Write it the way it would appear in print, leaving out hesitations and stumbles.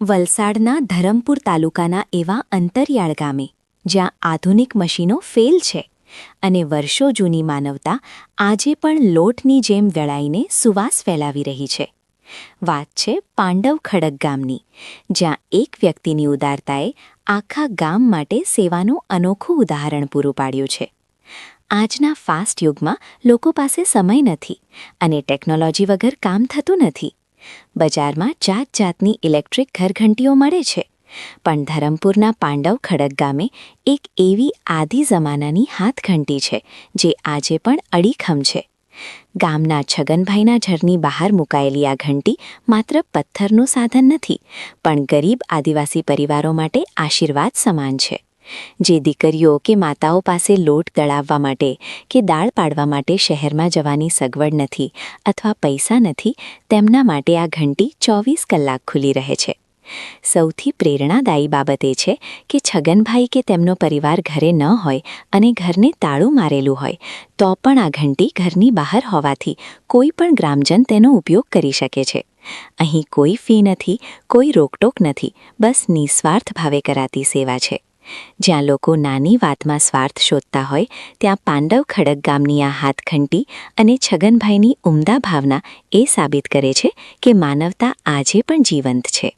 વલસાડના ધરમપુર તાલુકાના એવા અંતરિયાળ ગામે જ્યાં આધુનિક મશીનો ફેલ છે અને વર્ષો જૂની માનવતા આજે પણ લોટની જેમ વેળાઈને સુવાસ ફેલાવી રહી છે. વાત છે પાંડવ ખડક ગામની, જ્યાં એક વ્યક્તિની ઉદારતાએ આખા ગામ માટે સેવાનું અનોખું ઉદાહરણ પૂરું પાડ્યું છે. આજના ફાસ્ટ યુગમાં લોકો પાસે સમય નથી અને ટેકનોલોજી વગર કામ થતું નથી. બજારમાં જાતજાતની ઇલેક્ટ્રિક ઘરઘંટીઓ મળે છે, પણ ધરમપુરના પાંડવ ખડક ગામે એક એવી આદિ જમાનાની હાથઘંટી છે જે આજે પણ અડીખમ છે. ગામના છગનભાઈના ઘરની બહાર મુકાયેલી આ ઘંટી માત્ર પથ્થરનું સાધન નથી, પણ ગરીબ આદિવાસી પરિવારો માટે આશીર્વાદ સમાન છે. જે દીકરીઓ કે માતાઓ પાસે લોટ દળાવવા માટે કે દાળ પાડવા માટે શહેરમાં જવાની સગવડ નથી અથવા પૈસા નથી, તેમના માટે આ ઘંટી 24 કલાક ખુલ્લી રહે છે. સૌથી પ્રેરણાદાયી બાબત એ છે કે છગનભાઈ કે તેમનો પરિવાર ઘરે ન હોય અને ઘરને તાળું મારેલું હોય તો પણ આ ઘંટી ઘરની બહાર હોવાથી કોઈ પણ ગ્રામજન તેનો ઉપયોગ કરી શકે છે. અહીં કોઈ ફી નથી, કોઈ રોકટોક નથી, બસ નિસ્વાર્થ ભાવે કરાતી સેવા છે. જ્યાં લોકો નાની વાતમાં સ્વાર્થ શોધતા હોય, ત્યાં પાંડવ ખડક ગામની આ હાથઘંટી અને છગનભાઈની ઉમદા ભાવના એ સાબિત કરે છે કે માનવતા આજે પણ જીવંત છે.